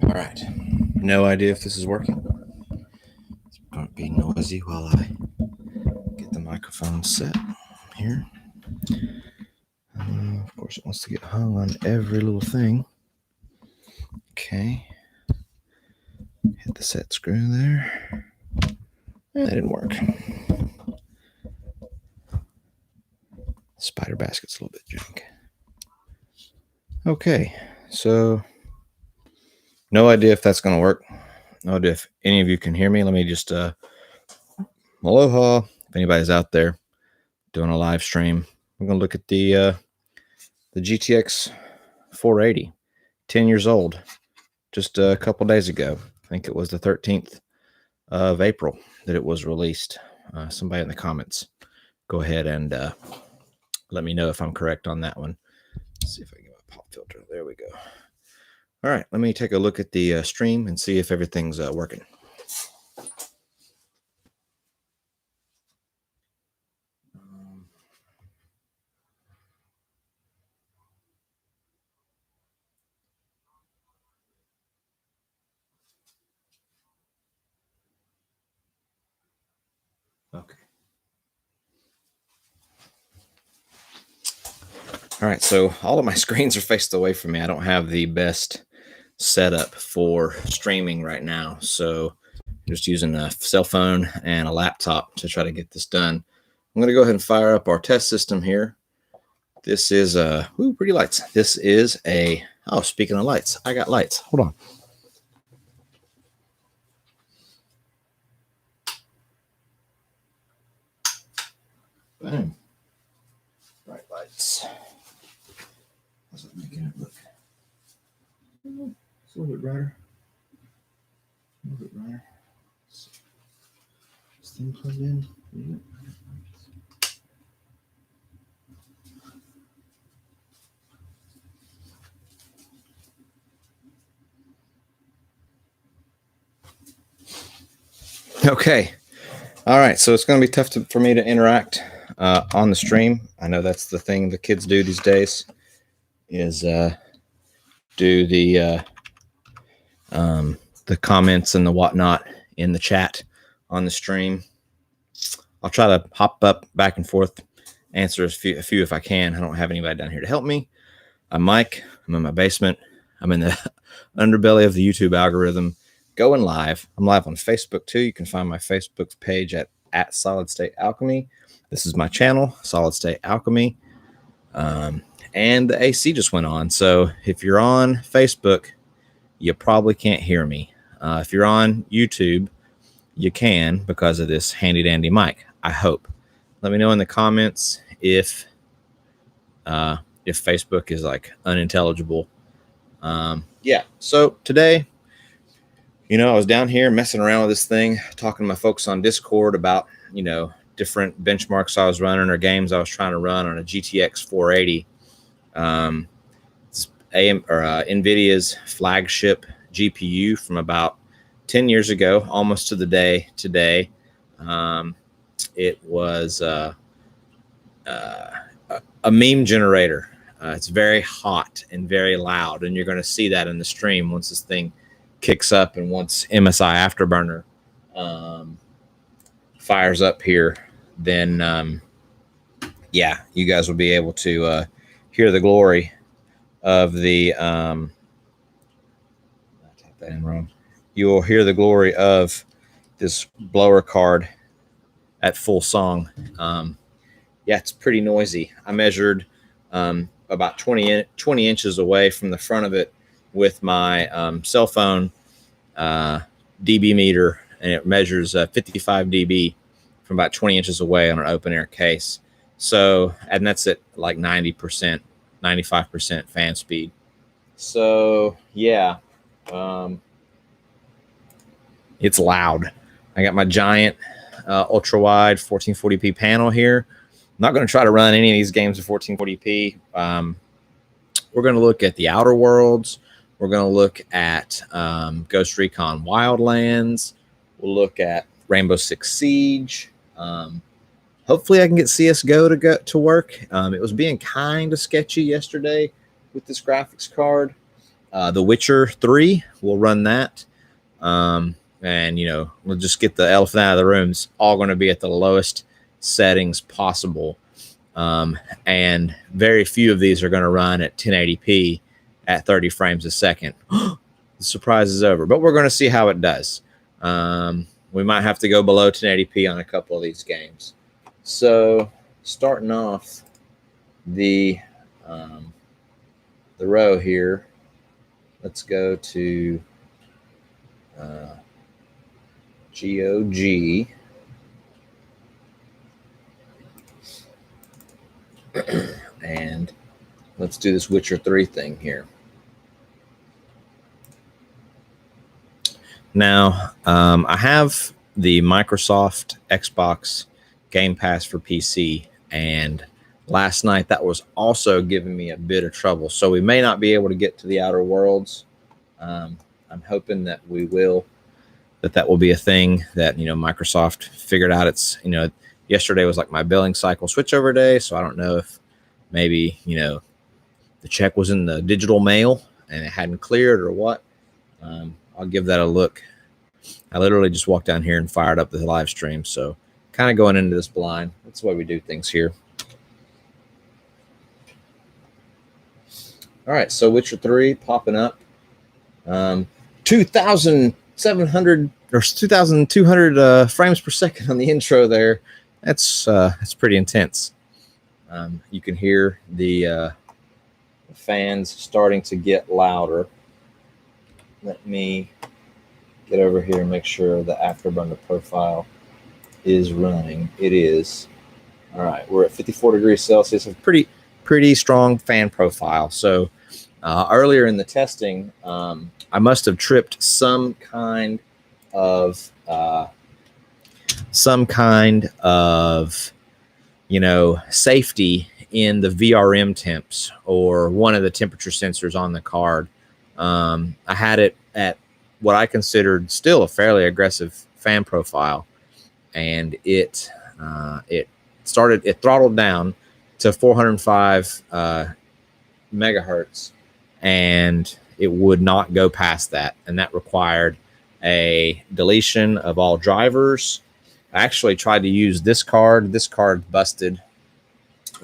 All right. No idea if this is working. It's going to be noisy while I get the microphone set here. Of course, it wants to get hung on every little thing. Okay. Hit the set screw there. That didn't work. Spider basket's a little bit jank. Okay. So, no idea if that's going to work. No idea if any of you can hear me. Let me just, aloha. If anybody's out there doing a live stream, we're going to look at the GTX 480, 10 years old, just a couple days ago. I think it was the 13th of April that it was released. Somebody in the comments, go ahead and let me know if I'm correct on that one. Let's see if I can get my pop filter. There we go. All right, let me take a look at the stream and see if everything's working. Okay. All right, so all of my screens are faced away from me. I don't have the best setup for streaming right now, so I'm just using a cell phone and a laptop to try to get this done. I'm going to go ahead and fire up our test system here. This is pretty lights. This is speaking of lights, I got lights. Hold on. Boom. Bright lights. How's that making it look? It's a little bit brighter. A little bit brighter. This thing plugged in. Okay. All right. So it's going to be tough for me to interact on the stream. I know that's the thing the kids do these days is do the comments and the whatnot in the chat on the stream. I'll try to hop up back and forth, answer a few if I can. I don't have anybody down here to help me. I'm Mike. I'm in my basement. I'm in the underbelly of the YouTube algorithm, going live. I'm live on Facebook too. You can find my Facebook page at Solid State Alchemy. This is my channel, Solid State Alchemy. And the AC just went on. So if you're on Facebook, you probably can't hear me. If you're on YouTube, you can because of this handy dandy mic, I hope. Let me know in the comments if Facebook is like unintelligible. Yeah, so today, I was down here messing around with this thing, talking to my folks on Discord about, different benchmarks I was running or games I was trying to run on a GTX 480. It's Nvidia's flagship GPU from about 10 years ago, almost to the day today. It was a meme generator. It's very hot and very loud, and you're going to see that in the stream once this thing kicks up and once MSI Afterburner fires up here. Then, you guys will be able to hear the glory of the I typed that in wrong. You will hear the glory of this blower card at full song. It's pretty noisy. I measured about 20 inches away from the front of it with my cell phone dB meter, and it measures 55 dB from about 20 inches away on an open air case. So, and that's at like 90%, 95% fan speed. So it's loud. I got my giant ultra wide 1440p panel here. I'm not going to try to run any of these games at 1440p. We're going to look at the Outer Worlds. We're going to look at Ghost Recon Wildlands. We'll look at Rainbow Six Siege. Hopefully I can get CSGO to work. It was being kind of sketchy yesterday with this graphics card. The Witcher 3, we'll run that. And, we'll just get the elephant out of the room. It's all going to be at the lowest settings possible. And very few of these are going to run at 1080p at 30 frames a second. The surprise is over, but we're going to see how it does. We might have to go below 1080p on a couple of these games. So starting off the row here, let's go to GOG. And let's do this Witcher 3 thing here. Now, I have the Microsoft Xbox Game Pass for PC, and last night that was also giving me a bit of trouble. So we may not be able to get to the Outer Worlds. I'm hoping that we will, that will be a thing that, Microsoft figured out. It's, yesterday was like my billing cycle switchover day. So I don't know if maybe, the check was in the digital mail and it hadn't cleared or what. I'll give that a look. I literally just walked down here and fired up the live stream. So kind of going into this blind. That's the way we do things here. All right. So Witcher 3 popping up. 2,700 or 2,200 frames per second on the intro there. That's pretty intense. You can hear the fans starting to get louder. Let me get over here and make sure the Afterburner profile is running. It is. All right, we're at 54 degrees Celsius. A pretty strong fan profile. So earlier in the testing, I must have tripped some kind of safety in the VRM temps or one of the temperature sensors on the card. I had it at what I considered still a fairly aggressive fan profile, and it throttled down to 405 megahertz, and it would not go past that, and that required a deletion of all drivers. I actually tried to use this card. This card busted.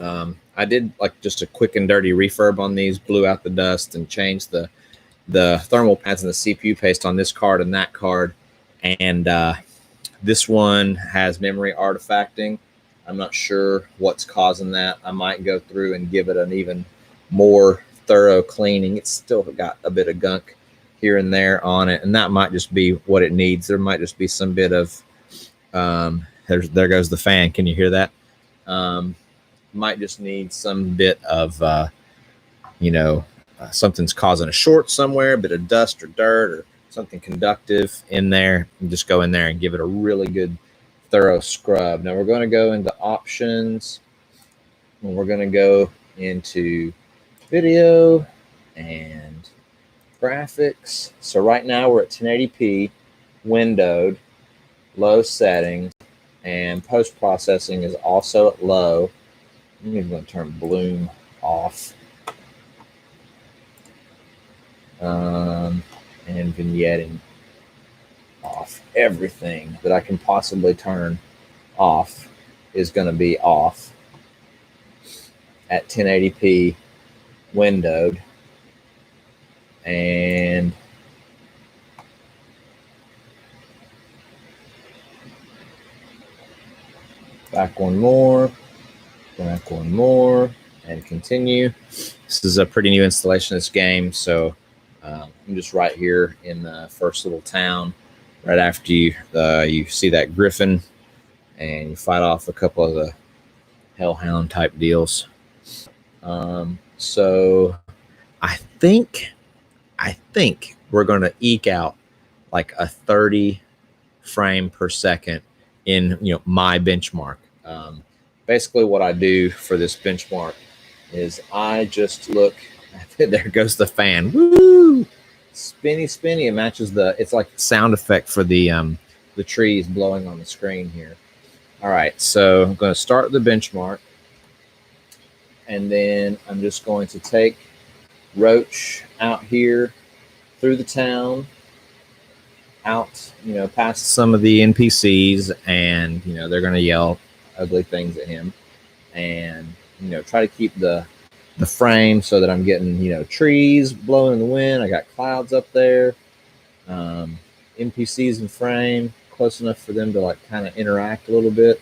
I did like just a quick and dirty refurb on these, blew out the dust and changed the thermal pads and the CPU paste on this card and that card. And this one has memory artifacting. I'm not sure what's causing that. I might go through and give it an even more thorough cleaning. It's still got a bit of gunk here and there on it, and that might just be what it needs. There might just be some bit of there goes the fan. Can you hear that? Might just need some bit of something's causing a short somewhere, a bit of dust or dirt or something conductive in there, and just go in there and give it a really good thorough scrub. Now we're going to go into options, and we're going to go into video and graphics. So right now we're at 1080p, windowed, low settings, and post-processing is also at low. I'm even going to turn bloom off. And vignetting off. Everything that I can possibly turn off is going to be off at 1080p windowed. And back one more, and continue. This is a pretty new installation of this game, so I'm just right here in the first little town, right after you see that griffin, and you fight off a couple of the hellhound type deals. So I think we're going to eke out like a 30 frame per second in my benchmark. Basically what I do for this benchmark is I just look. There goes the fan. Woo! Spinny. It matches it's like the sound effect for the trees blowing on the screen here. All right, so I'm going to start the benchmark, and then I'm just going to take roach out here through the town, out, past some of the NPCs, and, they're going to yell ugly things at him, and, try to keep the frame so that I'm getting, trees blowing in the wind. I got clouds up there, NPCs in frame, close enough for them to like kind of interact a little bit.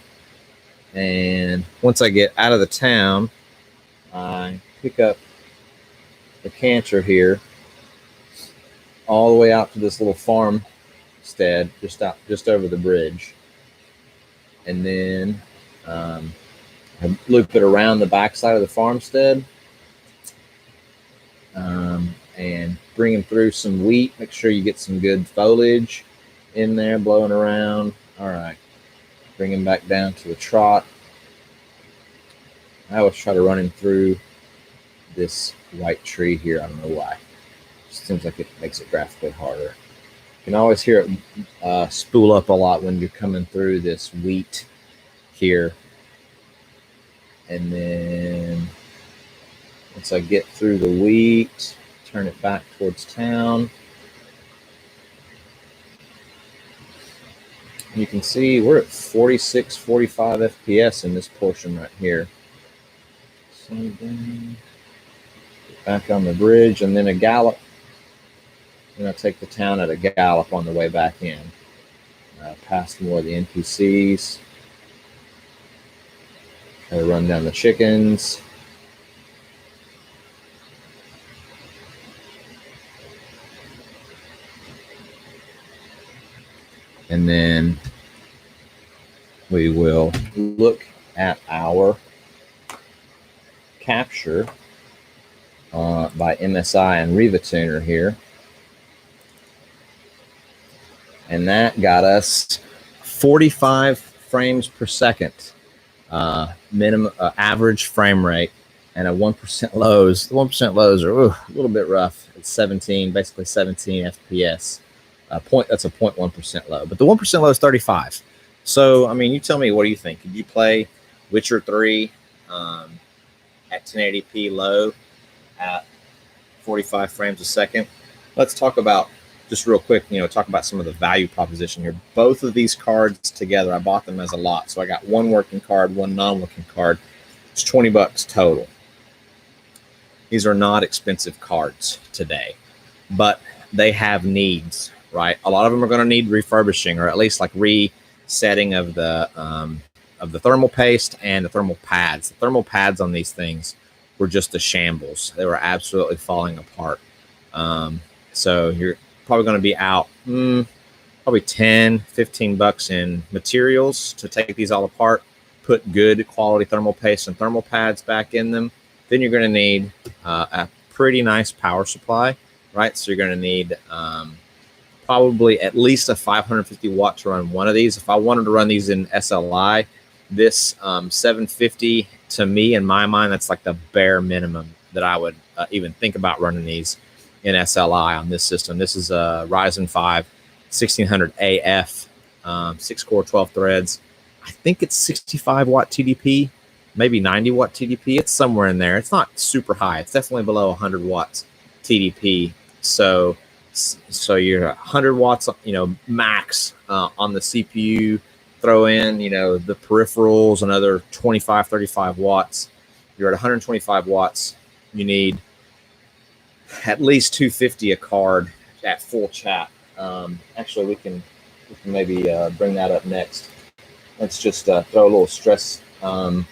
And once I get out of the town, I pick up the canter here all the way out to this little farmstead just over the bridge, and then I loop it around the backside of the farmstead, and bring him through some wheat. Make sure you get some good foliage in there blowing around. All right, bring him back down to a trot. I always try to run him through this white tree here. I don't know why. It seems like it makes it graphically harder. You can always hear it spool up a lot when you're coming through this wheat here. And then once I get through the wheat, turn it back towards town. You can see we're at 46, 45 FPS in this portion right here. So then back on the bridge, and then a gallop. And I take the town at a gallop on the way back in. Past more of the NPCs. Try to run down the chickens. And then we will look at our capture by MSI and Riva Tuner here. And that got us 45 frames per second, minimum average frame rate, and a 1% lows. The 1% lows are a little bit rough. It's basically 17 FPS. That's a 0.1% low, but the 1% low is 35. So, I mean, you tell me, what do you think? Could you play Witcher 3 at 1080p low at 45 frames a second? Let's talk about, just real quick, talk about some of the value proposition here. Both of these cards together, I bought them as a lot. So I got one working card, one non-working card. It's $20 total. These are not expensive cards today, but they have needs, right? A lot of them are going to need refurbishing, or at least like resetting of the thermal paste and the thermal pads. The thermal pads on these things were just a shambles. They were absolutely falling apart. So you're probably going to be out probably $10-15 in materials to take these all apart, put good quality thermal paste and thermal pads back in them. Then you're going to need a pretty nice power supply, right? So you're going to need probably at least a 550 watt to run one of these. If I wanted to run these in SLI, this 750, to me, in my mind, that's like the bare minimum that I would even think about running these in SLI on this system. This is a Ryzen 5 1600 AF, 6-core, 12 threads. I think it's 65 watt TDP, maybe 90 watt TDP. It's somewhere in there. It's not super high. It's definitely below 100 watts TDP. So you're 100 watts, max on the CPU. Throw in, the peripherals, another 25, 35 watts. You're at 125 watts. You need at least 250 a card at full chat. Actually, we can maybe bring that up next. Let's just throw a little stress. So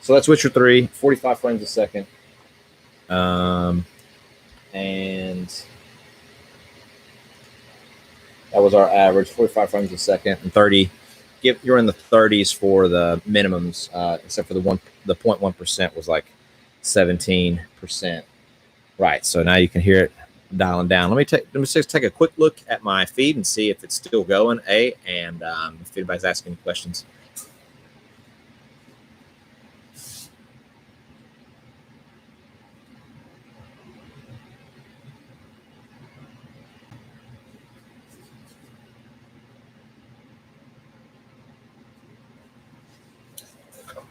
that's Witcher 3, 45 frames a second. And that was our average, 45 frames a second, and 30. You're in the 30s for the minimums, except for the 0.1% was like 17%. Right. So now you can hear it dialing down. Let me just take a quick look at my feed and see if it's still going. And if anybody's asking questions.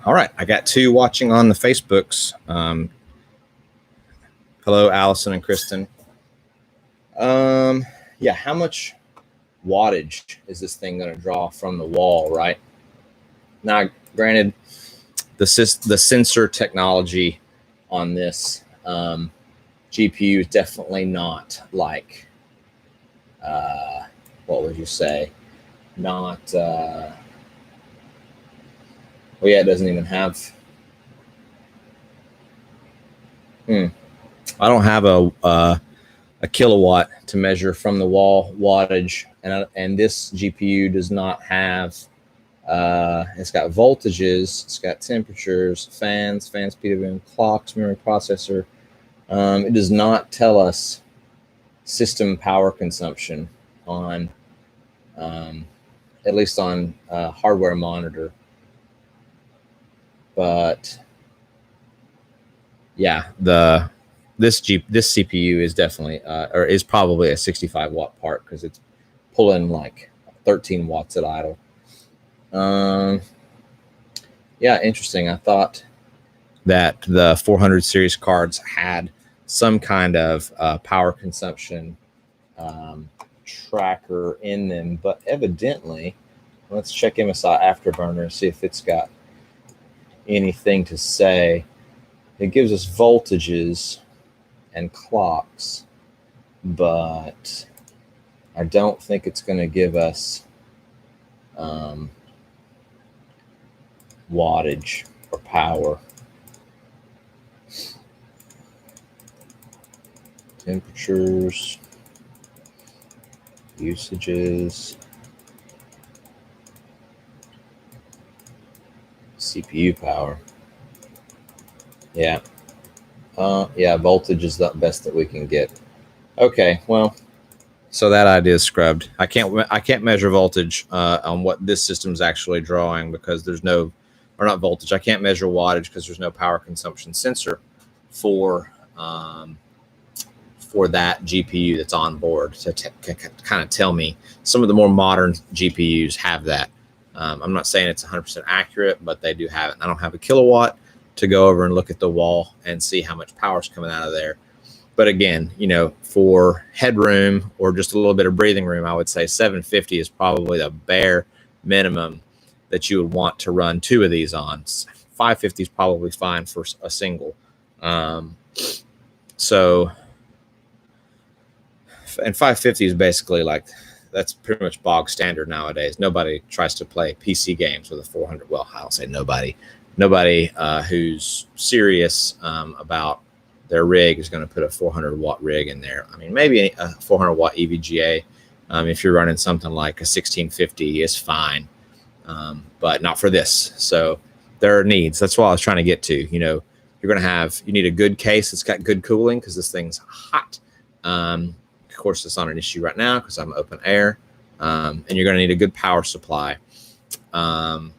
All right, I got 2 watching on the Facebooks. Hello, Allison and Kristen. Yeah, how much wattage is this thing going to draw from the wall, right? Now, granted, the sensor technology on this GPU is definitely not like, what would you say? Not, well, yeah, it doesn't even have, I don't have a kilowatt to measure from the wall wattage, and this GPU does not have. It's got voltages, it's got temperatures, fans, PWM, clocks, memory processor. It does not tell us system power consumption on, at least on hardware monitor. But yeah, this CPU is definitely or is probably a 65 watt part because it's pulling like 13 watts at idle. Yeah, interesting. I thought that the 400 series cards had some kind of power consumption tracker in them, but evidently, let's check MSI Afterburner and see if it's got anything to say. It gives us voltages and clocks, but I don't think it's going to give us wattage or power. Temperatures, usages, CPU power. Yeah. Yeah, voltage is the best that we can get. Okay, well, so that idea is scrubbed. I can't measure voltage on what this system's actually drawing because there's no, or not voltage. I can't measure wattage because there's no power consumption sensor for that GPU that's on board to kind of tell me. Some of the more modern GPUs have that. I'm not saying it's 100% accurate, but they do have it. I don't have a kilowatt to go over and look at the wall and see how much power is coming out of there. But again, you know, for headroom or just a little bit of breathing room, I would say 750 is probably the bare minimum that you would want to run two of these on. 550 is probably fine for a single. So, and 550 is basically like, that's pretty much bog standard nowadays. Nobody tries to play PC games with a 400. Well, I don't say nobody. Nobody who's serious about their rig is going to put a 400 watt rig in there. I mean, maybe a 400 watt EVGA, if you're running something like a 1650 is fine, but not for this. So there are needs. That's what I was trying to get to. You know, you need a good case that's got good cooling because this thing's hot. Of course, it's not an issue right now because I'm open air, and you're going to need a good power supply. But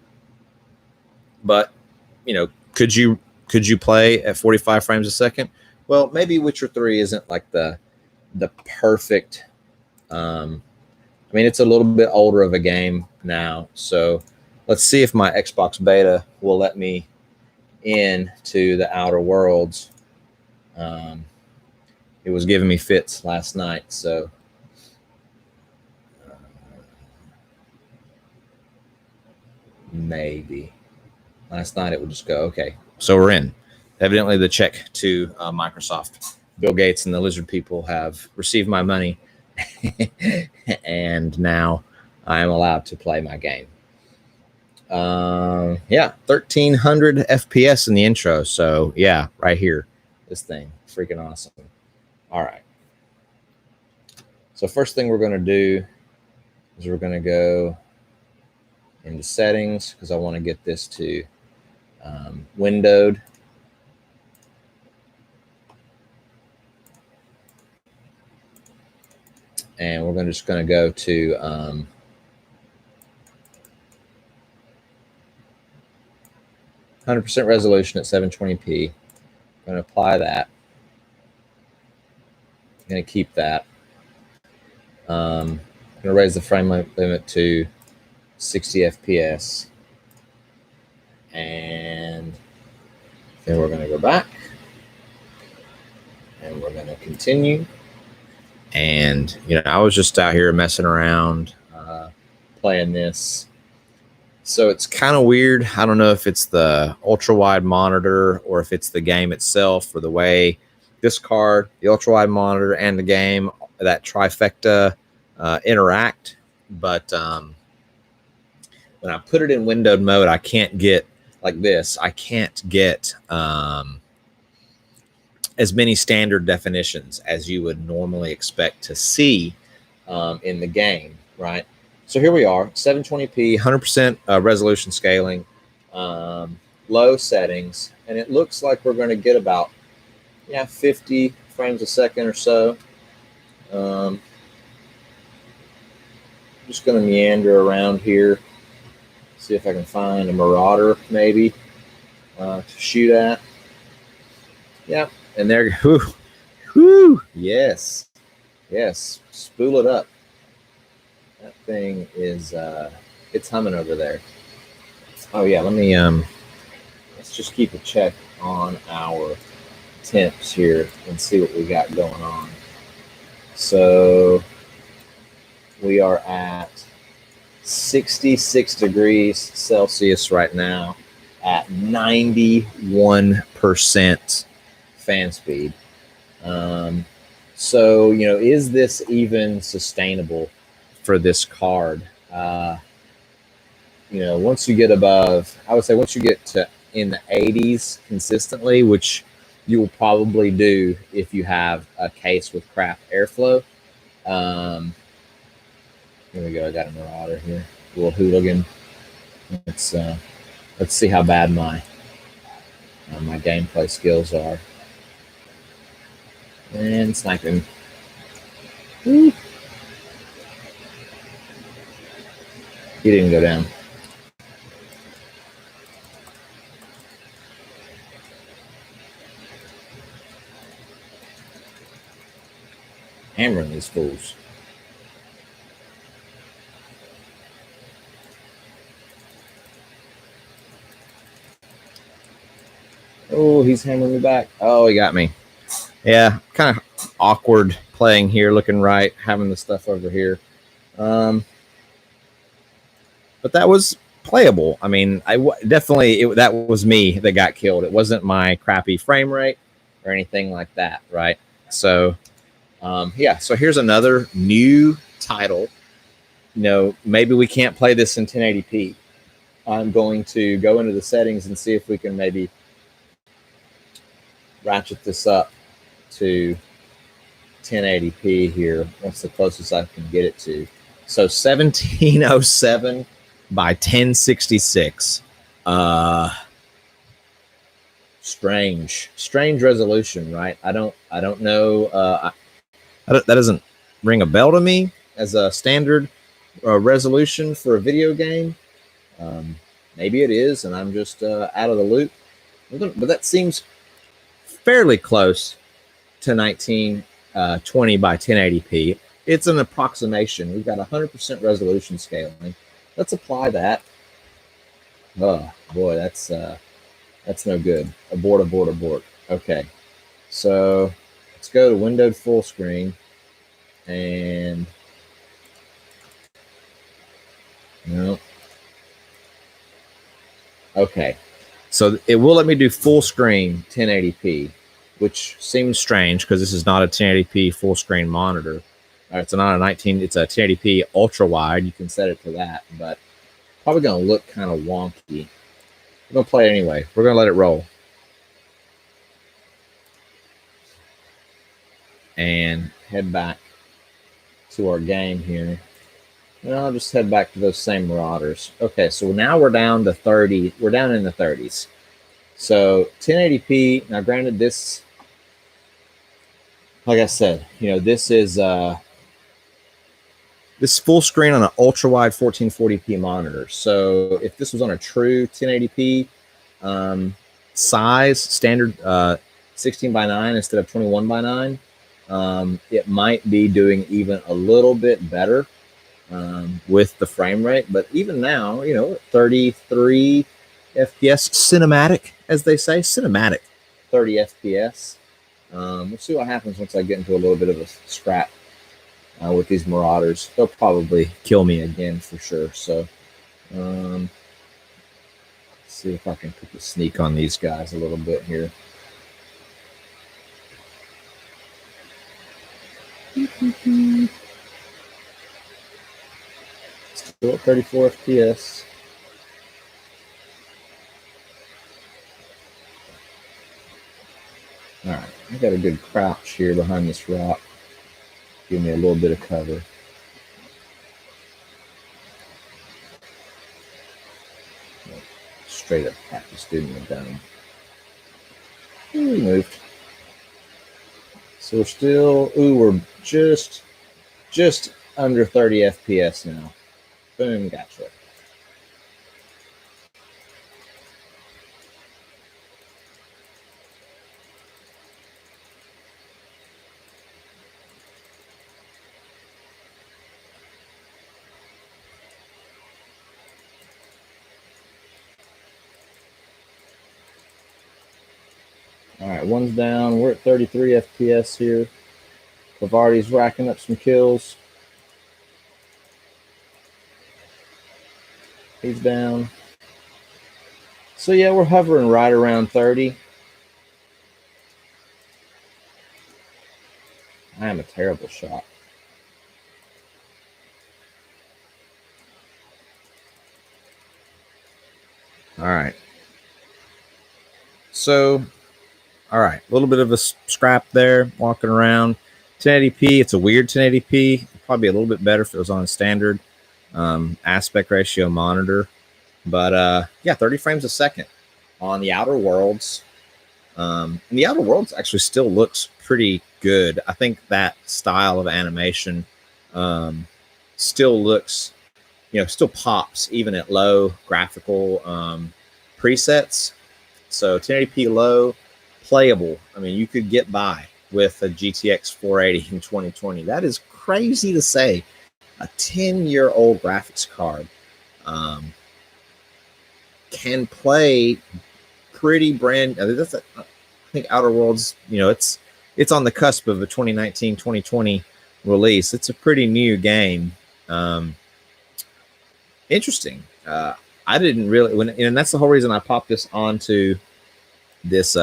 you know, could you play at 45 frames a second? Well, maybe Witcher 3 isn't like the perfect. I mean, it's a little bit older of a game now, so let's see if my Xbox beta will let me in to the Outer Worlds. It was giving me fits last night, so maybe. Last night it would just go, okay, so we're in. Evidently the check to Microsoft, Bill Gates and the lizard people have received my money and now I am allowed to play my game. Yeah, 1300 FPS in the intro. So yeah, right here, this thing, freaking awesome. All right. So first thing we're going to do is we're going to go into settings because I want to get this to windowed. And we're just going to go to 100% resolution at 720p. I'm going to apply that. I'm going to keep that. I'm going to raise the frame limit to 60 FPS. And then we're going to go back. And we're continue. And, you know, I was just out here messing around, playing this. So it's kind of weird. I don't know if it's the ultra wide monitor or if it's the game itself or the way this card, the ultra wide monitor and the game, that trifecta interact. But when I put it in windowed mode, I can't get like this. I can't get as many standard definitions as you would normally expect to see in the game, right? So here we are, 720p, 100% resolution scaling, low settings, and it looks like we're going to get about 50 frames a second or so. Just going to meander around here, see if I can find a marauder maybe to shoot at. Yeah, and there, whoo, yes, spool it up. That thing is, it's humming over there. Oh yeah, let me, let's just keep a check on our temps here and see what we got going on. So we are at 66 degrees Celsius right now at 91% fan speed. So, you know, is this even sustainable for this card? You know, once you get above, I would say once you get to in the 80s consistently, which you will probably do if you have a case with crap airflow. Here we go. I got a marauder here, a little hooligan. Let's see how bad my gameplay skills are. And sniping. Woo. He didn't go down. Hammering these fools. Oh, he's hammering me back. Oh, he got me. Yeah, kind of awkward playing here, looking right, having the stuff over here. But that was playable. I mean, that was me that got killed. It wasn't my crappy frame rate or anything like that, right? So, yeah. So here's another new title. You know, maybe we can't play this in 1080p. I'm going to go into the settings and see if we can maybe ratchet this up to 1080p here. That's the closest I can get it to. So 1707 by 1066. Strange resolution, right? I don't know. That doesn't ring a bell to me as a standard resolution for a video game. Maybe it is, and I'm just out of the loop. But that seems fairly close to 1920 by 1080p. It's an approximation. We've got 100% resolution scaling. Let's apply that. Oh boy, that's no good. Abort. Okay, so let's go to windowed full screen and no. Okay, so it will let me do full screen 1080p, which seems strange because this is not a 1080p full screen monitor. It's not a 19. It's a 1080p ultra wide. You can set it to that, but probably going to look kind of wonky. We're going to play it anyway. We're going to let it roll. And head back to our game here. And I'll just head back to those same marauders. Okay, so now we're down to 30. We're down in the 30s. So 1080p. Now, granted, this, like I said, you know, this is this full screen on an ultra wide 1440p monitor. So if this was on a true 1080p size, standard 16 by 9 instead of 21 by 9, it might be doing even a little bit better with the frame rate. But even now, you know, 33 FPS, cinematic, as they say, cinematic 30 FPS. We'll see what happens once I get into a little bit of a scrap with these Marauders. They'll probably kill me again for sure. So let's see if I can put the sneak on these guys a little bit here. Still at 34 FPS. All right, I got a good crouch here behind this rock. Give me a little bit of cover. Straight up at this dude in the dome. Ooh, we moved. So we're still, we're just under 30 FPS now. Boom, gotcha. All right, one's down. We're at 33 FPS here. Bavardi's racking up some kills. He's down. So yeah, we're hovering right around 30. I am a terrible shot. All right. So, all right, a little bit of a scrap there, walking around. 1080p, it's a weird 1080p. Probably a little bit better if it was on a standard aspect ratio monitor. But yeah, 30 frames a second on the Outer Worlds. And the Outer Worlds actually still looks pretty good. I think that style of animation still looks, still pops even at low graphical presets. So 1080p low, playable. I mean, you could get by with a GTX 480 in 2020. That is crazy to say. A 10-year-old graphics card can play pretty brand. I think Outer Worlds, it's on the cusp of a 2019, 2020 release. It's a pretty new game. Interesting. I didn't really, and that's the whole reason I popped this onto this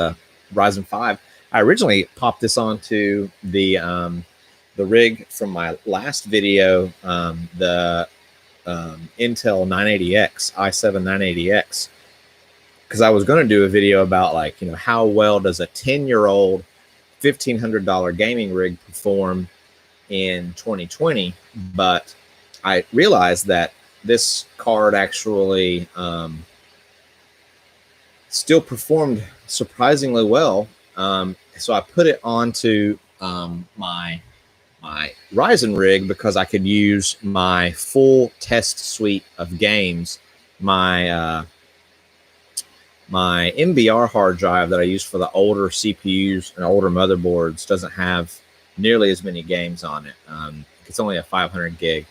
Ryzen 5. I originally popped this onto the rig from my last video, the Intel 980X, i7 980X, because I was going to do a video about how well does a 10-year-old $1,500 gaming rig perform in 2020, but I realized that this card actually still performed surprisingly well. So I put it onto my Ryzen rig because I could use my full test suite of games. My MBR hard drive that I use for the older CPUs and older motherboards doesn't have nearly as many games on it. It's only a 500 gig,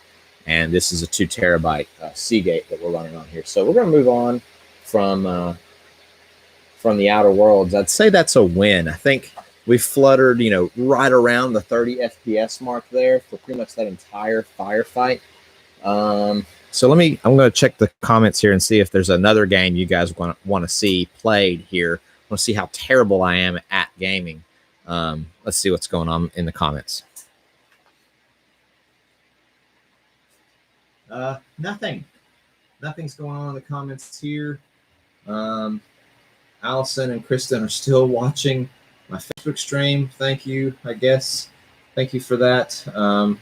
and this is a 2 terabyte Seagate that we're running on here. So we're going to move on from the Outer Worlds. I'd say that's a win. I think we fluttered, right around the 30 FPS mark there for pretty much that entire firefight. So I'm going to check the comments here and see if there's another game you guys want to see played here. I want to see how terrible I am at gaming. Let's see what's going on in the comments. Nothing's going on in the comments here. Allison and Kristen are still watching my Facebook stream. Thank you, I guess. Thank you for that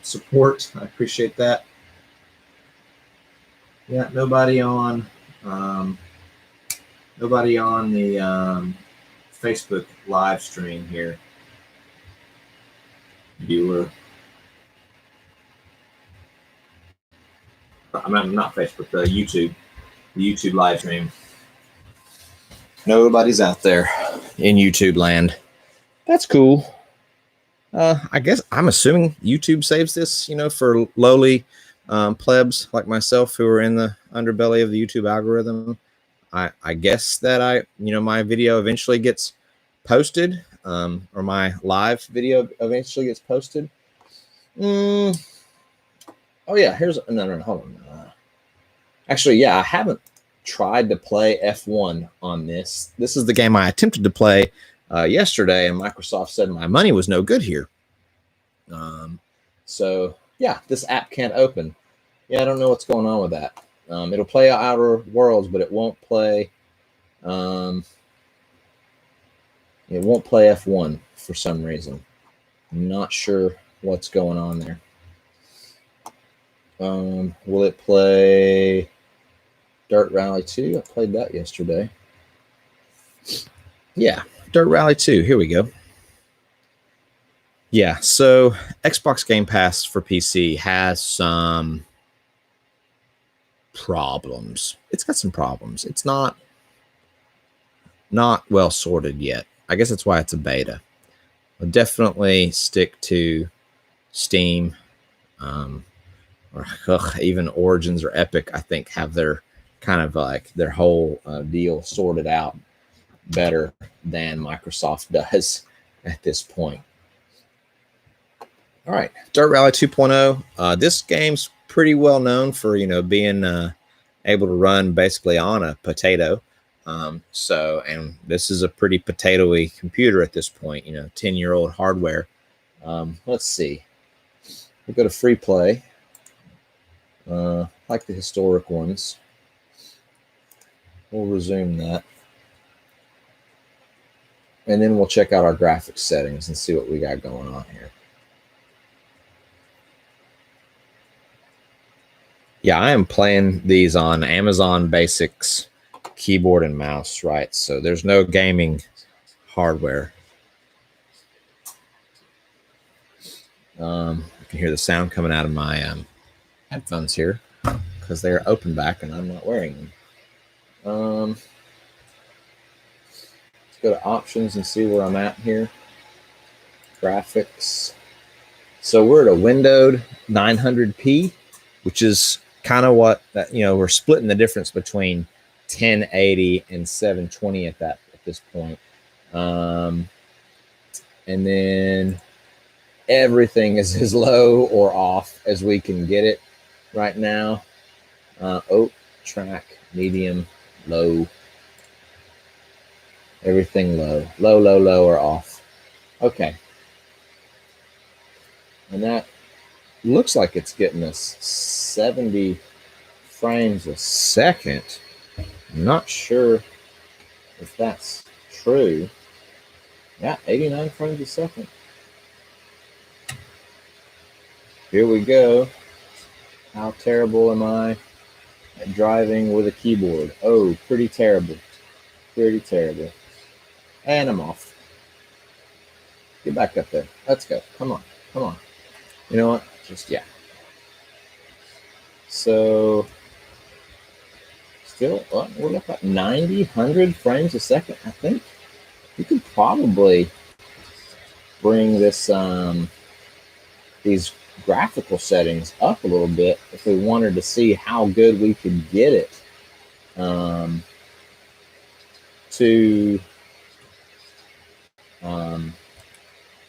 support. I appreciate that. Yeah, nobody on the Facebook live stream here. Viewer. I'm not Facebook, the YouTube live stream. Nobody's out there in YouTube land. That's cool. I guess I'm assuming YouTube saves this, for lowly plebs like myself who are in the underbelly of the YouTube algorithm. I guess that my video eventually gets posted. or my live video eventually gets posted. Oh yeah, here's no, hold on. Actually, yeah, I haven't tried to play F1 on this. This is the game I attempted to play yesterday, and Microsoft said my money was no good here. So yeah, this app can't open. Yeah, I don't know what's going on with that. It'll play Outer Worlds, but it won't play. It won't play F1 for some reason. I'm not sure what's going on there. Will it play Dirt Rally 2? I played that yesterday. Yeah, Dirt Rally 2. Here we go. Yeah, so Xbox Game Pass for PC has some problems. It's got some problems. It's not well sorted yet. I guess that's why it's a beta. I'll definitely stick to Steam, or even Origins or Epic. I think have their kind of like their whole deal sorted out better than Microsoft does at this point. All right, Dirt Rally 2.0. This game's pretty well known for being able to run basically on a potato. And this is a pretty potatoy computer at this point. 10-year-old hardware. Let's see. We'll go to free play. Like the historic ones. We'll resume that. And then we'll check out our graphics settings and see what we got going on here. Yeah, I am playing these on Amazon Basics keyboard and mouse, right? So there's no gaming hardware. You can hear the sound coming out of my headphones here because they're open back and I'm not wearing them. Let's go to options and see where I'm at here. Graphics. So we're at a windowed 900p, which is kind of what that, we're splitting the difference between 1080 and 720 at this point. And then everything is as low or off as we can get it right now. Track, medium, low. Everything low. Low, or off. Okay. And that looks like it's getting us 70 frames a second. I'm not sure if that's true. Yeah, 89 frames a second. Here we go. How terrible am I at driving with a keyboard? Oh, pretty terrible. Pretty terrible. And I'm off. Get back up there. Let's go. Come on. Come on. You know what? Yeah. So, still, we're up at 90, 100 frames a second. I think you could probably bring this, these graphical settings up a little bit if we wanted to see how good we could get it to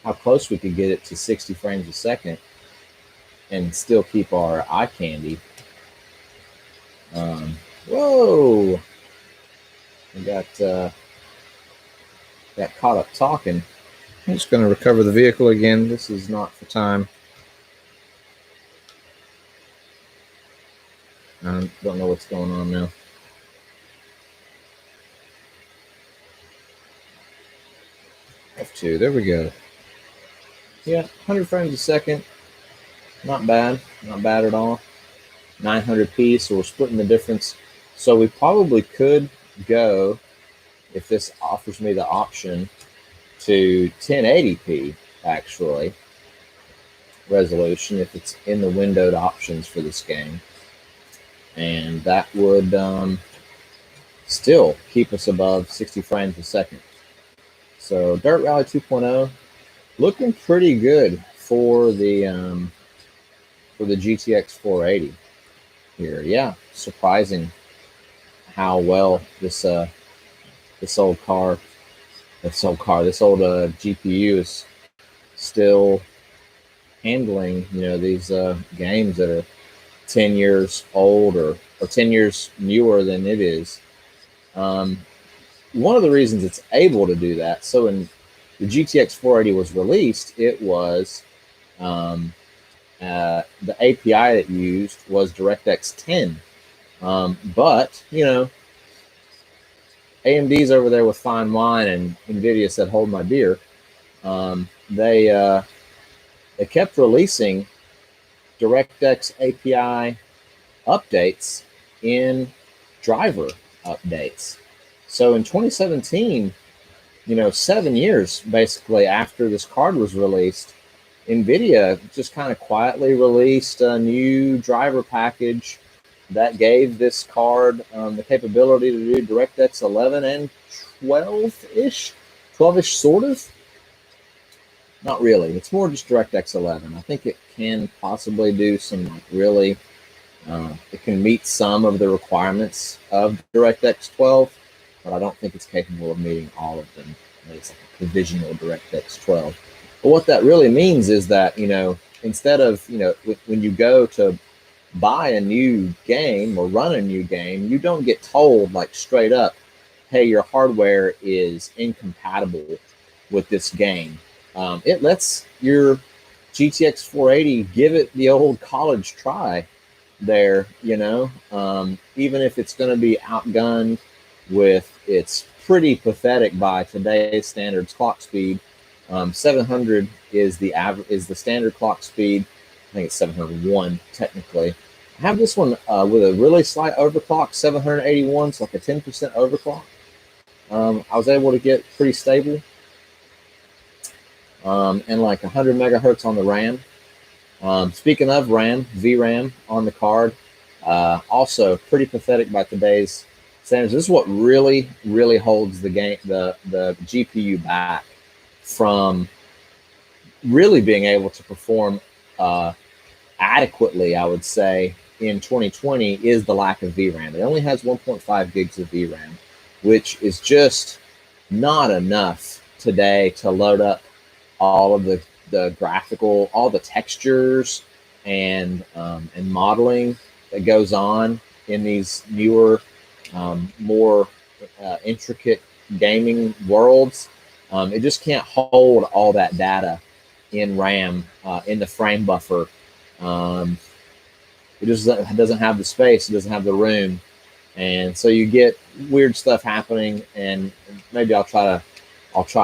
how close we could get it to 60 frames a second and still keep our eye candy. Whoa! We got caught up talking. I'm just going to recover the vehicle again. This is not for time. I don't know what's going on now. F2, there we go. Yeah, 100 frames a second. Not bad. Not bad at all. 900p, so we're splitting the difference. So we probably could go, if this offers me the option, to 1080p, actually, resolution, if it's in the windowed options for this game. And that would still keep us above 60 frames a second. So Dirt Rally 2.0 looking pretty good for the GTX 480 here. Yeah, surprising how well this old car this old GPU is still handling, these games that are 10 years old or 10 years newer than it is. One of the reasons it's able to do that, so when the GTX 480 was released, it was the API it used was DirectX 10. But, AMD's over there with fine wine, and Nvidia said, hold my beer. They kept releasing DirectX API updates in driver updates. So in 2017, 7 years basically after this card was released, Nvidia just kind of quietly released a new driver package that gave this card the capability to do DirectX 11 and 12-ish sort of. Not really. It's more just DirectX 11. I think it can possibly do some really, it can meet some of the requirements of DirectX 12, but I don't think it's capable of meeting all of them. It's like a provisional DirectX 12. But what that really means is that, instead of, when you go to buy a new game or run a new game, you don't get told like straight up, hey, your hardware is incompatible with this game. It lets your GTX 480 give it the old college try there, even if it's going to be outgunned with its pretty pathetic by today's standards clock speed. 700 is the standard clock speed. I think it's 701 technically. I have this one with a really slight overclock, 781, so like a 10% overclock. I was able to get pretty stable. And like 100 megahertz on the RAM. Speaking of RAM, VRAM on the card, also pretty pathetic by today's standards. This is what really, really holds the GPU back from really being able to perform adequately, I would say, in 2020 is the lack of VRAM. It only has 1.5 gigs of VRAM, which is just not enough today to load up all of the graphical, all the textures and modeling that goes on in these newer, more intricate gaming worlds. It just can't hold all that data in RAM, in the frame buffer. It just doesn't have the space, it doesn't have the room. And so you get weird stuff happening, and maybe I'll try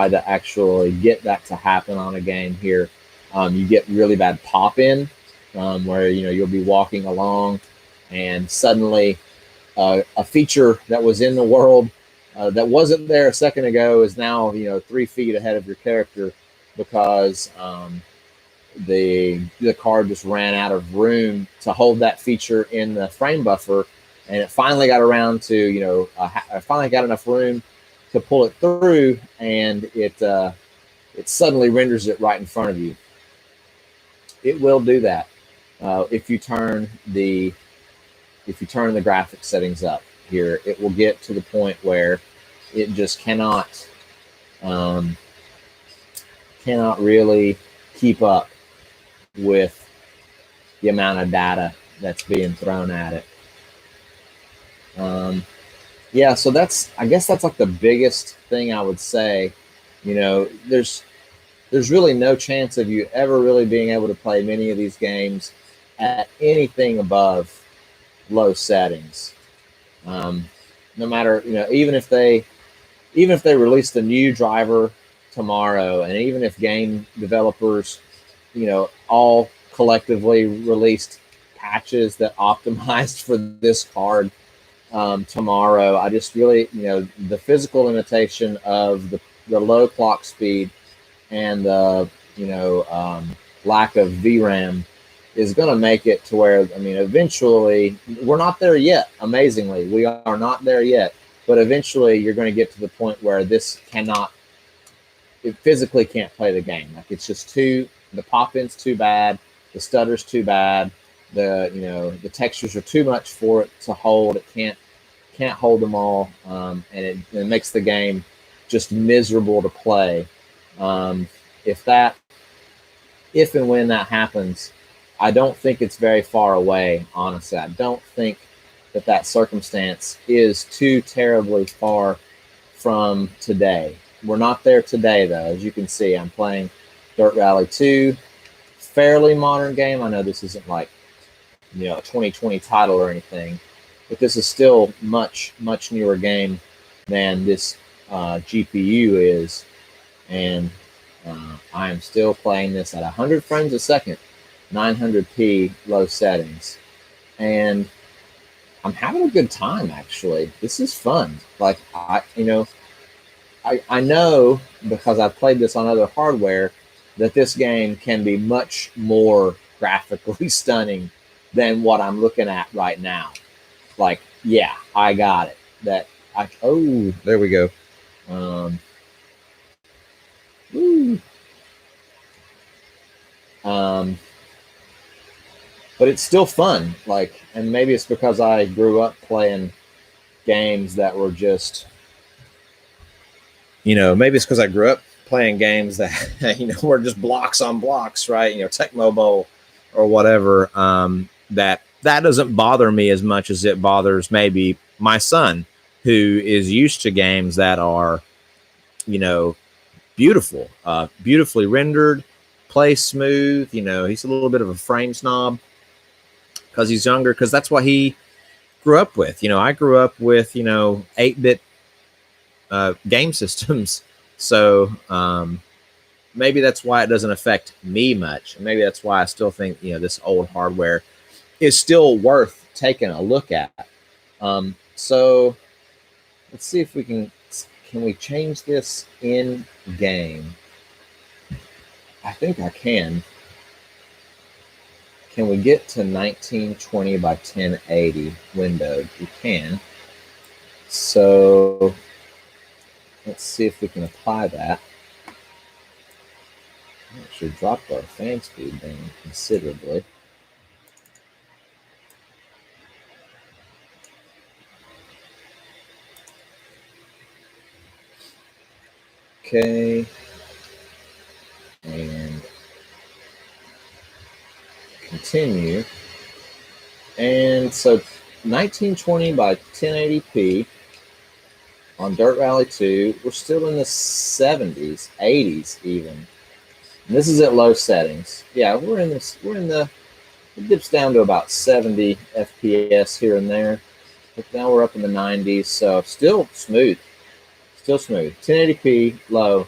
to actually get that to happen on a game here. You get really bad pop-in, where you'll be walking along and suddenly a feature that was in the world that wasn't there a second ago is now 3 feet ahead of your character because the card just ran out of room to hold that feature in the frame buffer, and it finally got around to finally got enough room to pull it through, and it suddenly renders it right in front of you. It will do that if you turn the graphics settings up here. It will get to the point where it just cannot really keep up with the amount of data that's being thrown at it. Yeah, so I guess that's like the biggest thing I would say. There's really no chance of you ever really being able to play many of these games at anything above low settings. No matter, even if they released a new driver tomorrow, and even if game developers, all collectively released patches that optimized for this card tomorrow, I just really, the physical limitation of the low clock speed and the, lack of VRAM is going to make it to where, eventually, we're not there yet. Amazingly, we are not there yet. But eventually, you're going to get to the point where it physically can't play the game. Like, it's just the pop-in's too bad, the stutter's too bad, the textures are too much for it to hold. It can't hold them all, and it makes the game just miserable to play. If and when that happens, I don't think it's very far away, honestly. I don't think that circumstance is too terribly far from today. We're not there today, though. As you can see, I'm playing Dirt Rally 2, fairly modern game. I know this isn't like, a 2020 title or anything, but this is still much newer game than this GPU is, and I am still playing this at 100 frames a second, 900p low settings, and I'm having a good time. Actually, this is fun. Like I know because I've played this on other hardware that this game can be much more graphically stunning than what I'm looking at right now. Like, yeah, I got it. There we go. But it's still fun. Like, and maybe it's because I grew up playing games that were just, maybe it's because I grew up playing games that, were just blocks on blocks, right? Tecmo Bowl or whatever. That doesn't bother me as much as it bothers maybe my son, who is used to games that are, beautiful, beautifully rendered, play smooth. He's a little bit of a frame snob because he's younger, because that's what he grew up with. I grew up with 8-bit game systems, so maybe that's why it doesn't affect me much. Maybe that's why I still think this old hardware is still worth taking a look at. So let's see if we can we change this in game. I think I can. Can we get to 1920 by 1080 windowed? We can. So let's see if we can apply that. Actually dropped our fan speed down considerably. Okay. And continue. And so 1920 by 1080p on Dirt Rally 2, we're still in the 70s, 80s even. And this is at low settings. Yeah, it dips down to about 70 FPS here and there. But now we're up in the 90s, so still smooth. Still smooth. 1080p low,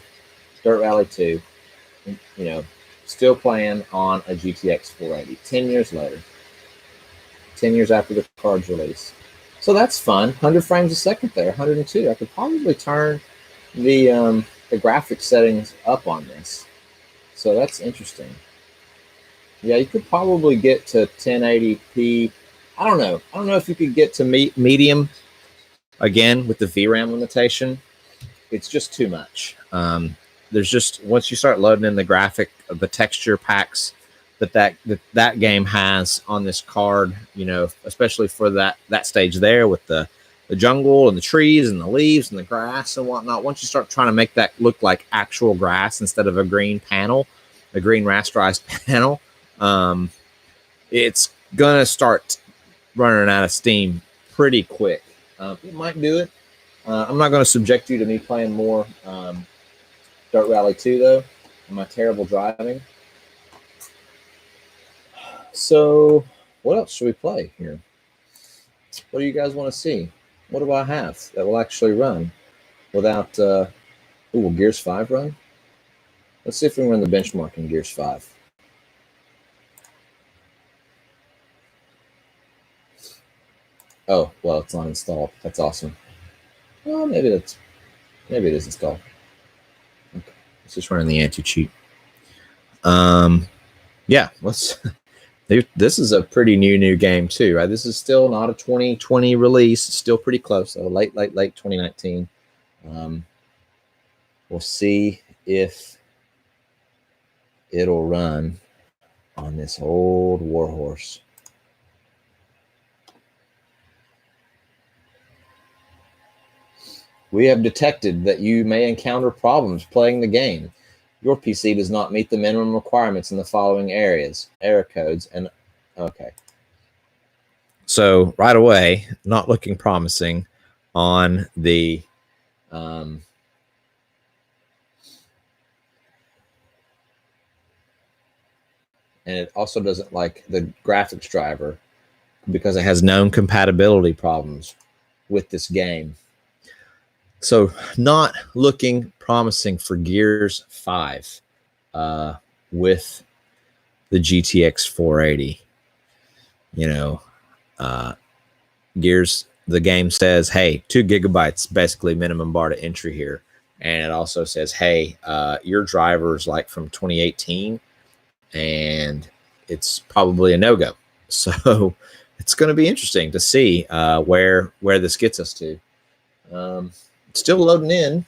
Dirt Rally 2. Still playing on a GTX 480. 10 years later. 10 years after the card's release. So that's fun. 100 frames a second there, 102. I could probably turn the graphics settings up on this. So that's interesting. Yeah, you could probably get to 1080p. I don't know if you could get to medium again with the VRAM limitation. It's just too much. There's just, once you start loading in the texture packs that game has on this card, especially for that stage there with the jungle and the trees and the leaves and the grass and whatnot. Once you start trying to make that look like actual grass instead of a green rasterized panel, it's gonna start running out of steam pretty quick. It might do it. I'm not going to subject you to me playing more Dirt Rally 2 though. Am I terrible driving? So what else should we play here? What do you guys want to see? What do I have that will actually run without will Gears 5 run? Let's see if we can run the benchmark in Gears 5. Oh, well, it's not installed. That's awesome. Well, maybe it is installed. Okay. Let's just run the anti-cheat. Yeah, let's. This is a pretty new game too, right? This is still not a 2020 release. It's still pretty close, so late 2019. We'll see if it'll run on this old warhorse. We have detected that you may encounter problems playing the game. Your PC does not meet the minimum requirements in the following areas, error codes, and okay. So right away, not looking promising on the and it also doesn't like the graphics driver because it has known compatibility problems with this game. So not looking promising for Gears 5 with the GTX 480. You know, Gears, the game says, hey, 2 gigabytes basically minimum bar to entry here. And it also says, hey, your driver's like from 2018 and it's probably a no-go. So it's going to be interesting to see where this gets us to. It's still loading in.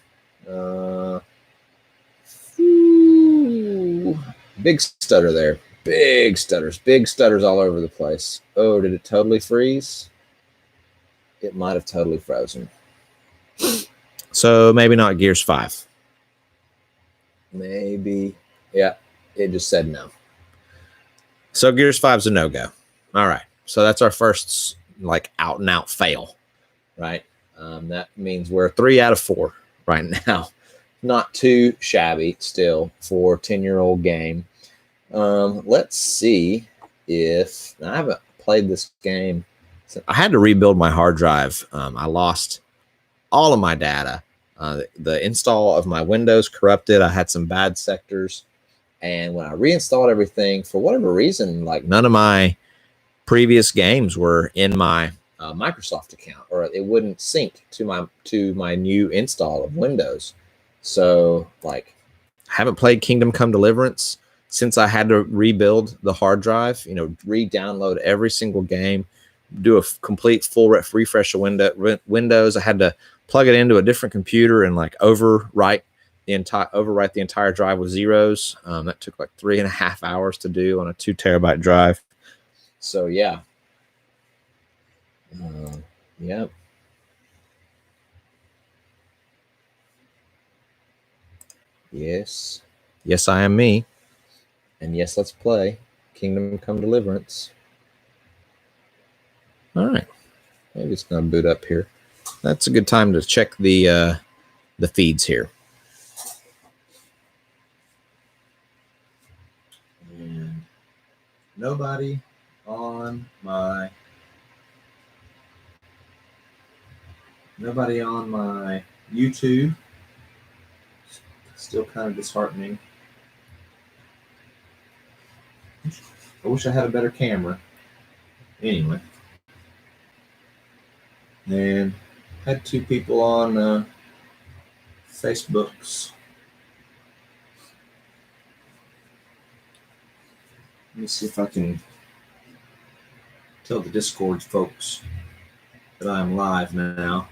Big stutter there. Big stutters all over the place. Oh, did it totally freeze? It might have totally frozen. So maybe not Gears 5. Maybe. Yeah, it just said no. So Gears 5 is a no-go. All right. So that's our first like out and out fail, right? That means we're 3 out of 4 right now. Not too shabby still for a 10-year-old game. Let's see if I haven't played this game. I had to rebuild my hard drive. I lost all of my data. The install of my Windows corrupted. I had some bad sectors. And when I reinstalled everything, for whatever reason, like none of my previous games were in my Microsoft account, or it wouldn't sync to my new install of Windows. So like I haven't played Kingdom Come Deliverance since I had to rebuild the hard drive, re-download every single game, do a complete full refresh of Windows. I had to plug it into a different computer and like overwrite the entire drive with zeros. That took like 3.5 hours to do on a 2 terabyte drive. So yeah. Yeah. Yes. Yes, I am me. And yes, let's play Kingdom Come Deliverance. All right. Maybe it's going to boot up here. That's a good time to check the feeds here. And nobody on my YouTube. Still kind of disheartening. I wish I had a better camera. Anyway. And had 2 people on Facebooks. Let me see if I can tell the Discord folks that I'm live now.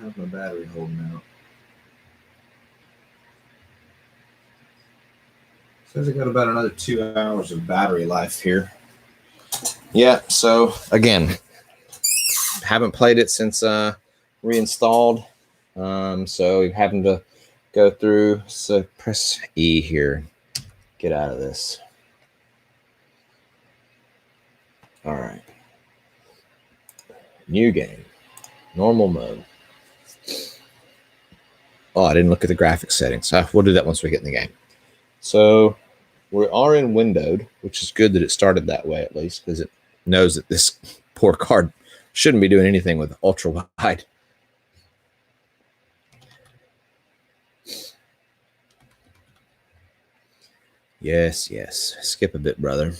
How's my battery holding out? Says I got about another 2 hours of battery life here. Yeah, so again, haven't played it since reinstalled. So having to go through. So press E here. Get out of this. All right. New game. Normal mode. Oh, I didn't look at the graphics settings. We'll do that once we get in the game. So we are in windowed, which is good that it started that way at least, because it knows that this poor card shouldn't be doing anything with ultra wide. Yes, yes. Skip a bit, brother.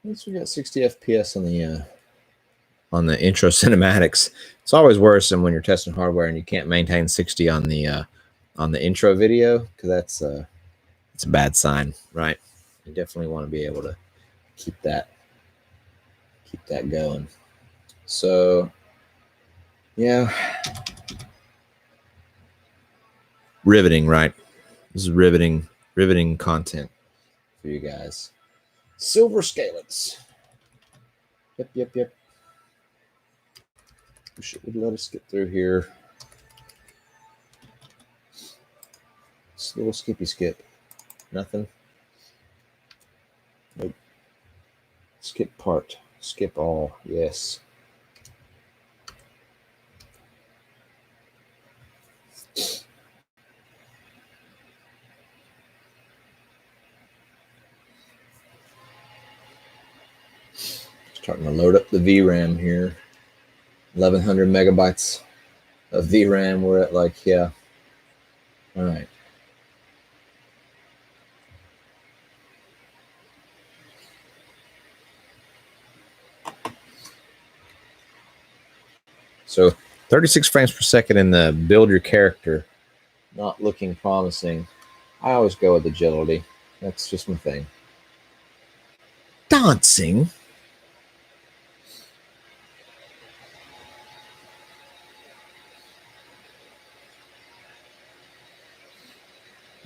At least we got 60 FPS on the intro cinematics. It's always worse than when you're testing hardware and you can't maintain 60 on the intro video, because that's it's a bad sign, right? You definitely want to be able to keep that going. So Yeah. Riveting, right? This is riveting content for you guys. Silver scalets. Yep. Would let us get through here. Just a little skippy skip. Nothing. Nope. Skip part. Skip all. Yes. Starting to load up the VRAM here. 1100 megabytes of VRAM. We're at like, yeah. All right. So 36 frames per second in the build your character, not looking promising. I always go with agility. That's just my thing. Dancing.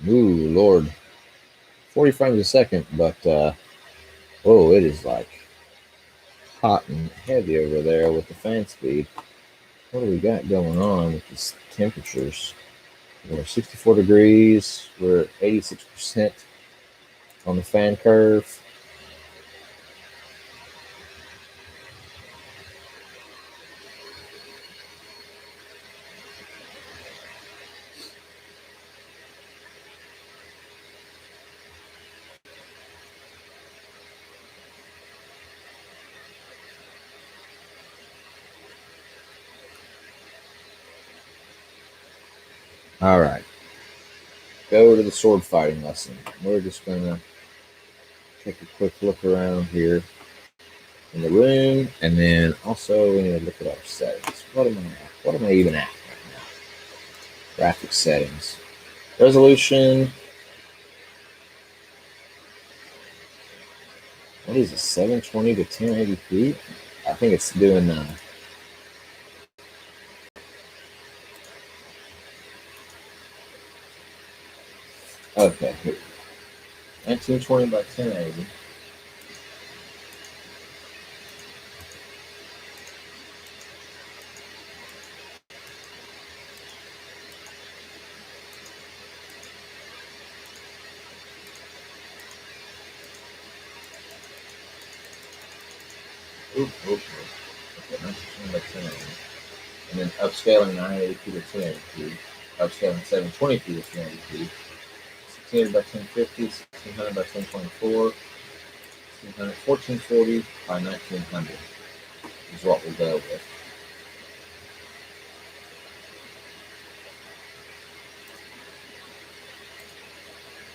Ooh, Lord. 40 frames a second, but oh, it is like hot and heavy over there with the fan speed. What do we got going on with these temperatures? We're 64 degrees. We're at 86% on the fan curve. All right. Go to the sword fighting lesson. We're just going to take a quick look around here in the room, and then also we need to look at our settings. What am I even at right now? Graphics settings. Resolution. What is it? 720 to 1080p? I think it's doing okay, here. 1920 by 1080. Oop. Okay, 1920 by 1080. And then upscaling 980p to 1080p. Upscaling 720p to 1080p. 1600 by 1050, 1600 by 1024, 1440 by 1900 is what we'll go with.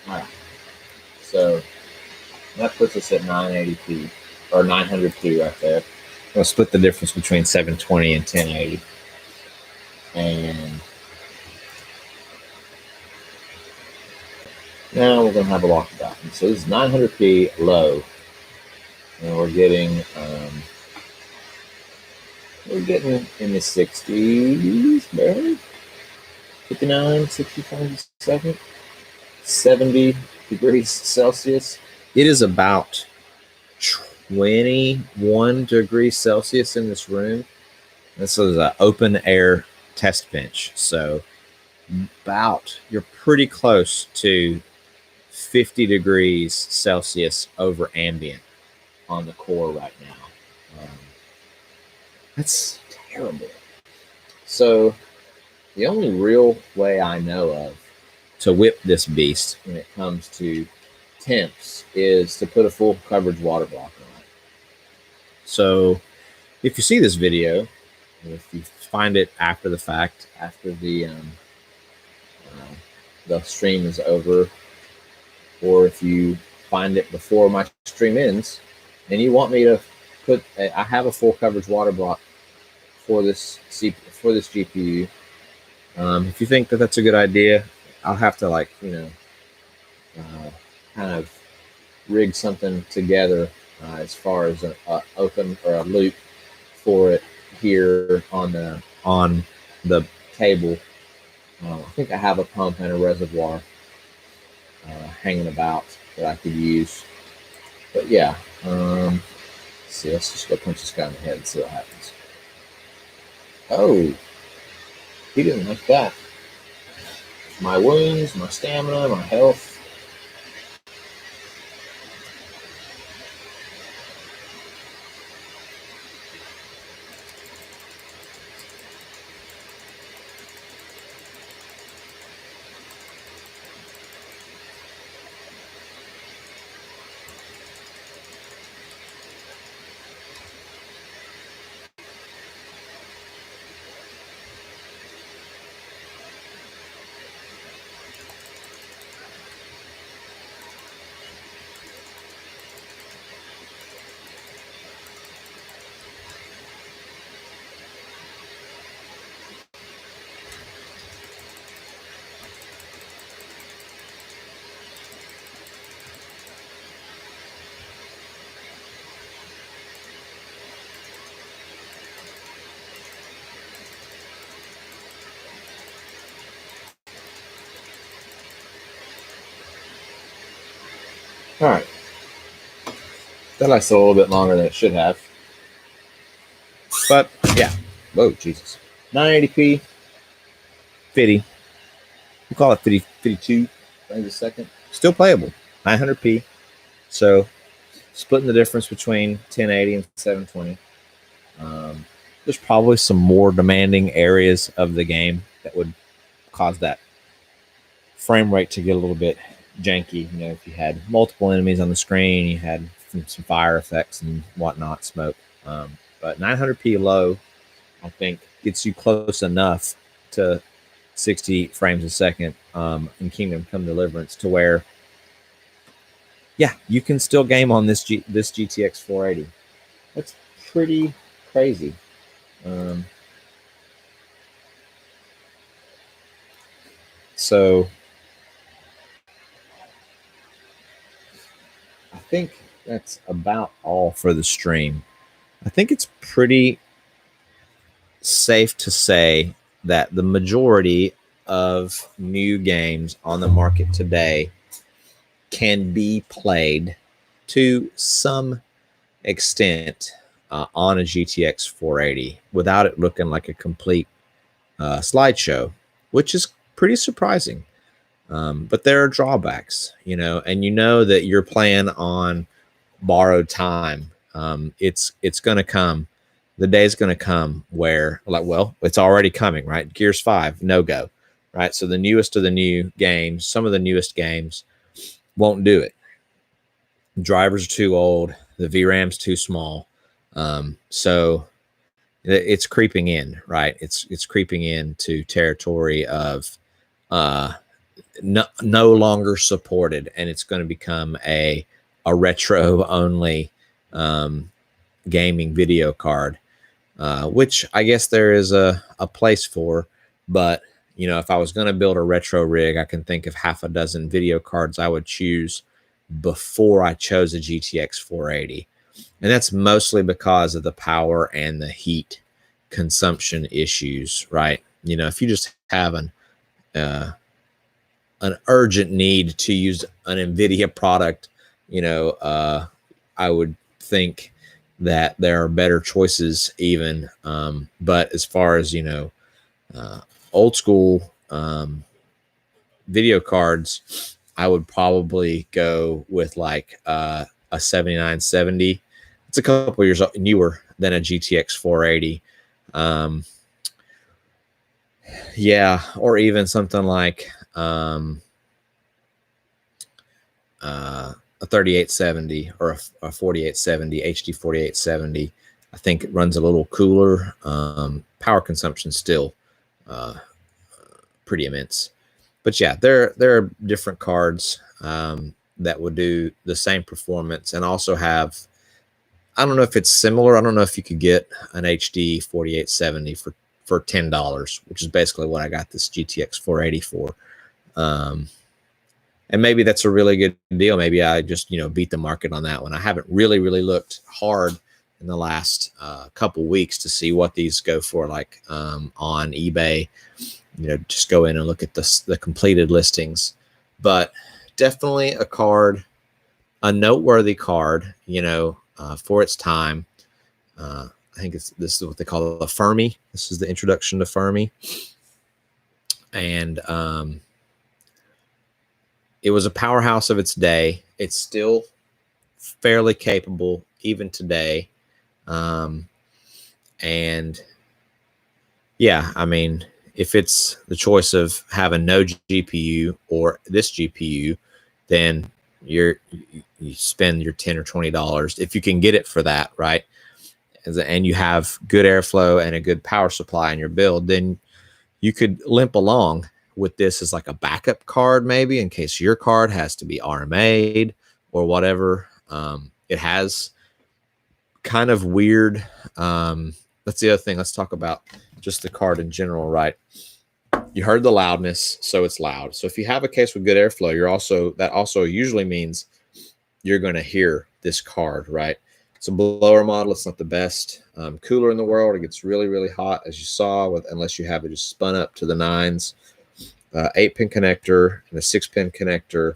All right. So that puts us at 980p or 900p right there. We'll split the difference between 720 and 1080. And now we're going to have a lock document. So this is 900p low. And we're getting in the 60s, barely. 59, 60 frames a second. 70 degrees Celsius. It is about 21 degrees Celsius in this room. This is an open air test bench. So you're pretty close to 50 degrees Celsius over ambient on the core right now. That's terrible. So the only real way I know of to whip this beast when it comes to temps is to put a full coverage water block on it. So if you see this video, if you find it after the fact, after the stream is over, or if you find it before my stream ends, and you want me to I have a full coverage water block for this GPU. If you think that that's a good idea, I'll have to kind of rig something together as far as an open or a loop for it here on the on the table. I think I have a pump and a reservoir hanging about that I could use. But yeah, let's see. Let's just go punch this guy in the head and see what happens. Oh, he didn't like that. My wounds, my stamina, my health. All right. That lasted a little bit longer than it should have. But yeah. Whoa, Jesus. 980p. 50. We'll call it 50, 52 frames a second. Still playable. 900p. So splitting the difference between 1080 and 720. There's probably some more demanding areas of the game that would cause that frame rate to get a little bit janky. You know, if you had multiple enemies on the screen, you had some fire effects and whatnot, smoke. But 900p low, I think, gets you close enough to 60 frames a second in Kingdom Come Deliverance to where, yeah, you can still game on this GTX 480. That's pretty crazy. So I think that's about all for the stream. I think it's pretty safe to say that the majority of new games on the market today can be played to some extent on a GTX 480 without it looking like a complete slideshow, which is pretty surprising. But there are drawbacks, you know, and you know that you're playing on borrowed time. It's going to come. The day's going to come where, like, well, it's already coming, right? Gears 5, no go, right? So the newest of the new games, some of the newest games won't do it. Drivers are too old. The VRAM's too small. So it's creeping in, right? It's creeping into territory of no longer supported, and it's going to become a retro only gaming video card, which I guess there is a place for. But you know, if I was going to build a retro rig, I can think of half a dozen video cards I would choose before I chose a GTX 480, and that's mostly because of the power and the heat consumption issues, right? You know, if you just have an urgent need to use an Nvidia product, you know, I would think that there are better choices even. But as far as, you know, old school video cards, I would probably go with like a 7970. It's a couple years newer than a GTX 480. Yeah, or even something like a 3870 or a 4870 HD 4870. I think it runs a little cooler. Power consumption still pretty immense, but yeah, there are different cards that will do the same performance and also have. I don't know if it's similar. I don't know if you could get an HD 4870 for $10, which is basically what I got this GTX 480 for. And maybe that's a really good deal. Maybe I just, you know, beat the market on that one. I haven't really looked hard in the last couple weeks to see what these go for, like on eBay. Just go in and look at the completed listings. But definitely a card, a noteworthy card, for its time. I think this is what they call a Fermi. This is the introduction to Fermi. And it was a powerhouse of its day. It's still fairly capable even today. And yeah, I mean, if it's the choice of having no GPU or this GPU, then you spend your $10 or $20 if you can get it for that, right? And you have good airflow and a good power supply in your build, then you could limp along with this as like a backup card, maybe in case your card has to be RMA'd or whatever. It has kind of weird. That's the other thing. Let's talk about just the card in general, right? You heard the loudness, so it's loud. So if you have a case with good airflow, that also usually means you're going to hear this card, right? It's a blower model. It's not the best cooler in the world. It gets really, really hot, as you saw, unless you have it just spun up to the 9s. 8-pin connector and a 6-pin connector.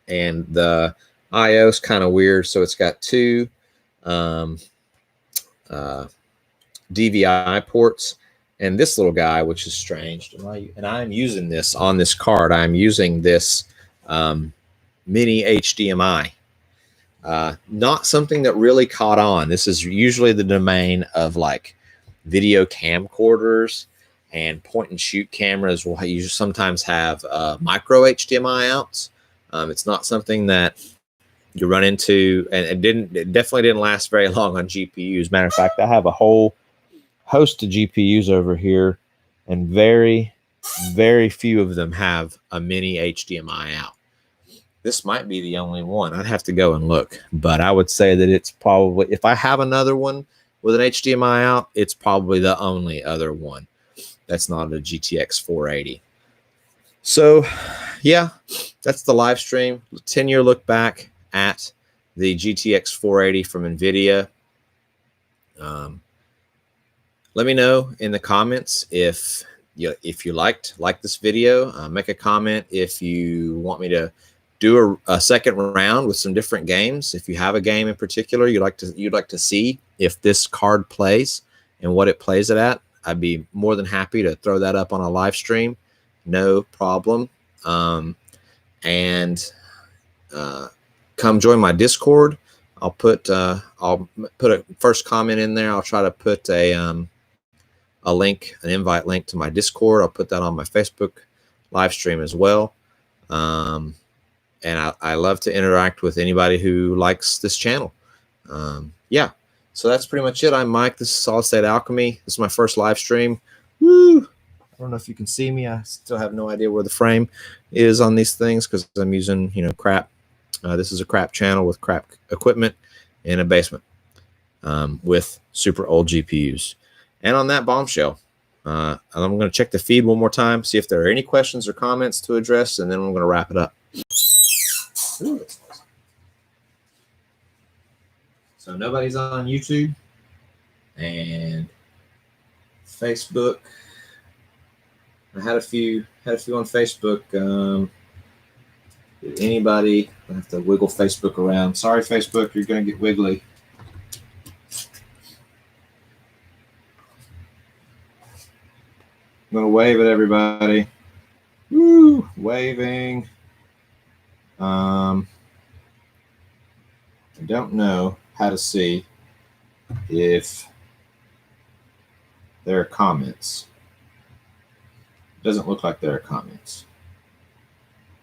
And the I/O is kind of weird. So it's got two DVI ports and this little guy, which is strange. And I'm using this on this card. I'm using this mini HDMI. Not something that really caught on. This is usually the domain of like video camcorders and point and shoot cameras. Will you sometimes have micro HDMI outs. It's not something that you run into, and it definitely didn't last very long on GPUs. Matter of fact, I have a whole host of GPUs over here, and very, very few of them have a mini HDMI out. This might be the only one. I'd have to go and look, but I would say that it's probably, if I have another one with an HDMI out, it's probably the only other one that's not a GTX 480. So yeah, that's the live stream. 10-year look back at the GTX 480 from Nvidia. Let me know in the comments if you liked this video. Make a comment if you want me to do a second round with some different games. If you have a game in particular you'd like to see if this card plays and what it plays it at, I'd be more than happy to throw that up on a live stream. No problem. And come join my Discord. I'll put a first comment in there. I'll try to put a link, an invite link to my Discord. I'll put that on my Facebook live stream as well. And I love to interact with anybody who likes this channel. Yeah, so that's pretty much it. I'm Mike. This is Solid State Alchemy. This is my first live stream. Woo! I don't know if you can see me. I still have no idea where the frame is on these things because I'm using, crap. This is a crap channel with crap equipment in a basement with super old GPUs. And on that bombshell, I'm going to check the feed one more time, see if there are any questions or comments to address, and then I'm going to wrap it up. Ooh, that's nice. So nobody's on YouTube and Facebook. I had a few on Facebook. Did anybody? I have to wiggle Facebook around. Sorry, Facebook, you're going to get wiggly. I'm going to wave at everybody. Woo, waving. I don't know how to see if there are comments. It doesn't look like there are comments.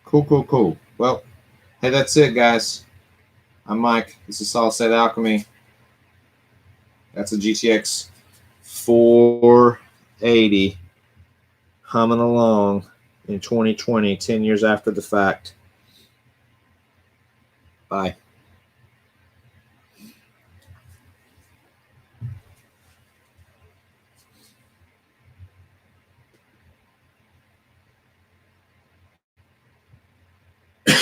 Cool. Well, hey, that's it, guys. I'm Mike. This is Solid State Alchemy. That's a GTX 480 humming along in 2020, 10 years after the fact. Bye.